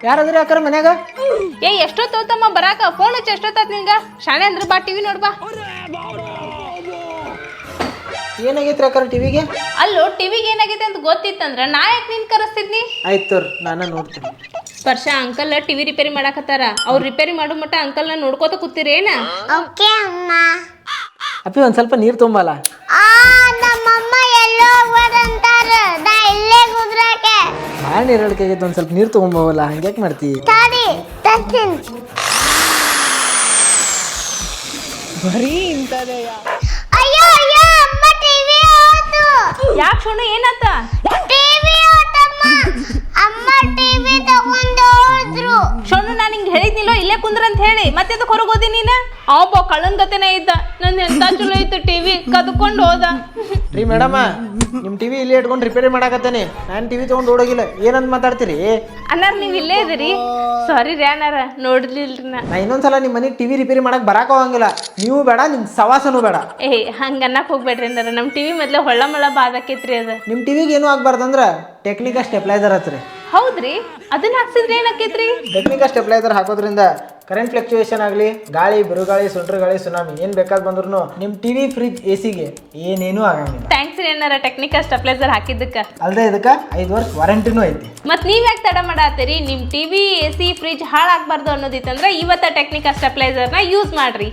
ಯಾರಾದ್ರಿ ಅಕ್ಕಾರ ಮನ್ಯಾಗ? ಏ ಎಷ್ಟೊತ್ತಮ್ಮ ಬರಾಕ ಫೋನ್ ಹಚ್ಚಿ ಎಷ್ಟೊತ್ತಾತ್ ನಿಂಗ ಶಾಣೆ ಅಂದ್ರೆ ಬಾ ಟಿವಿ ನೋಡ್ಬಾ. ಏನಾಗೈತ್ರಿ ಅಕ್ಕಾರ ಟಿವಿಗೆ? ಅಲ್ಲೋ ಟಿವಿಗೆ ಏನಾಗೈತೆ ಅಂತ ಗೊತ್ತಿತ್ತಂದ್ರ ನಾ ಯಾಕೆ ನಿನ್ ಕರೆಸ್ತಿದ್ನಿ? ಆಯ್ತು ತೋರ್ ನಾನು ನೋಡ್ತೀನಿ. ಸ್ಪರ್ಶ ಅಂಕಲ್ ಟಿವಿ ರಿಪೇರಿ ಮಾಡಾಕತ್ತಾರ. ಅವ್ರು ರಿಪೇರಿ ಮಾಡೋ ಮಟ್ಟ ಅಂಕಲ್ನ ನೋಡ್ಕೋತ ಕೂತಿರೇನ? ಓಕೆ ಅಮ್ಮ. ಅಪ್ಪಿ ಒಂದ್ ಸ್ವಲ್ಪ ನೀರ್ ತುಂಬಲ್ಲ. ನಮ್ಮಮ್ಮ ಎಲ್ಲೋ ಹೋಗ್ಬಾರಂತಾರ. ನಾ ಇಲ್ಲೇ ಕುದ್ರಾಕೆ. ಭಾಳ ನೀರ್ ಹೇಳ್ಕಾಗೈತೆ, ಒಂದ್ ಸ್ವಲ್ಪ ನೀರ್ ತಗೊಂಬೋವಲ್ಲ, ಹಂಗ್ಯಾಕ್ ಮಾಡ್ತಿ? ತಾಡಿ ತರ್ತೀನಿ. ಬರೀ ಇಂತದೇ. ಅಯ್ಯೋ ಅಯ್ಯೋ ಅಮ್ಮ ಟಿವಿ ಹೋತು. ಯಾಕೆ ಶೋನು ಏನಾತ? ಟಿವಿ ಹೋತಮ್ಮ. ಅಮ್ಮ ಟಿವಿ ತಗೊಂಡು ಹೋದ್ರು. ಶೋನು ನಾನು ಹಿಂಗೆ ಹೇಳಿದ್ನಿಲ್ಲೋ ಇಲ್ಲೇ ಕುಂದ್ರ ಅಂತ ಹೇಳಿ ಮತ್ತೆ ಅದಕ್ಕೆ ಹೊರಗೆ ಹೋದಿ ನೀನು? ಅವ ಕಳ್ಳನ್ ಗತೆನೇ ಇದ್ದ. ನಂದು ಎಂತ ಚಲೋ ಇತ್ತು ಟಿವಿ ಕದ್ಕೊಂಡು ಹೋದ. ರೀ ಮೇಡಮ, ನಿಮ್ ಟಿವಿ ಇಲ್ಲಿ ಇಟ್ಕೊಂಡು ರಿಪೇರಿ ಮಾಡಾಕತ್ತೇನೆ. ನಾನು ಟಿವಿ ತಗೊಂಡು ಓಡೋಗಿಲ್ಲ, ಏನಂತ ಮಾತಾಡ್ತೀರಿ? ಅನ್ನಾರ ನೀವು ಇಲ್ಲೇ ಇದ್ದೀರಿ? ಸಾರಿ ರೀ ಅನ್ನಾರ, ನೋಡಿರ್ಲಿಲ್ರಿ ನಾ. ಇನ್ನೊಂದ್ಸಲ ನಿಮ್ಮ ಮನೆಗೆ ಟಿವಿ ರಿಪೇರಿ ಮಾಡಕ್ ಬರಾಕ ಹೋಗಂಗಿಲ್ಲ. ನೀವು ಬೇಡ, ನಿಮ್ ಸವಾಸನೂ ಬೇಡ. ಏ ಹಂಗೆ ಅನ್ನಕ್ಕೆ ಹೋಗ್ಬೇಡ್ರಿ ಅನ್ನಾರ. ನಮ್ಮ ಟಿವಿ ಮೊದಲೇ ಹೊಳ್ಳ ಮಳ್ಳ ಬಾದಕೈತ್ರಿ ಅದು. ನಿಮ್ಮ ಟಿವಿಗೆ ಏನೂ ಆಗ್ಬಾರ್ದಂದ್ರ ಟೆಕ್ನಿಕಾ ಸ್ಟೆಪ್ಲೈಸರ್ ಹಚ್ರಿ. ಹೌದ್ರಿ? ಅದನ್ನ ಹಾಕ್ಸಿದ್ರೆ ಏನಾಕೈತ್ರಿ? ಟೆಕ್ನಿಕಾ ಸ್ಟೆಪ್ಲೈಸರ್ ಹಾಕೋದ್ರಿಂದ ಕರೆಂಟ್ ಫ್ಲಕ್ಚುಯೇಷನ್ ಆಗಲಿ, ಗಾಳಿ, ಬಿರುಗಾಳಿ, ಸುಂಟ್ರ ಗಾಳಿ, ಸುನಾಮಿ ಏನು ಬೇಕಾದ್ ಬಂದ್ರು ನಿಮ್ಮ ಟಿವಿ, ಫ್ರಿಜ್, ಎಸಿಗೆ ಏನೇನೂ ಆಗಂಗಿಲ್ಲ. ಥ್ಯಾಂಕ್ಸ್ ರೀ ಅನ್ನಾರ ಟೆಕ್ನಿಕಾ ಸ್ಟೆಪ್ಲೈಸರ್ ಹಾಕಿದ್ದಕ್ಕೆ. ಅಲ್ಲದೆ ಇದಕ್ಕೆ 5 ವರ್ಷ ವಾರಂಟಿನೂ ಐತಿ. ಮತ್ತು ನೀವು ಯಾಕೆ ತಡ ಮಾಡತ್ತೀರಿ? ನಿಮ್ಮ ಟಿವಿ, ಎಸಿ, ಫ್ರಿಜ್ ಹಾಳಾಗಬಾರ್ದು ಅನ್ನೋದಿತ್ತಂದ್ರೆ ಇವತ್ತ ಟೆಕ್ನಿಕಾ ಸ್ಟೆಪ್ಲೈಸರ್ನ ಯೂಸ್ ಮಾಡ್ರಿ.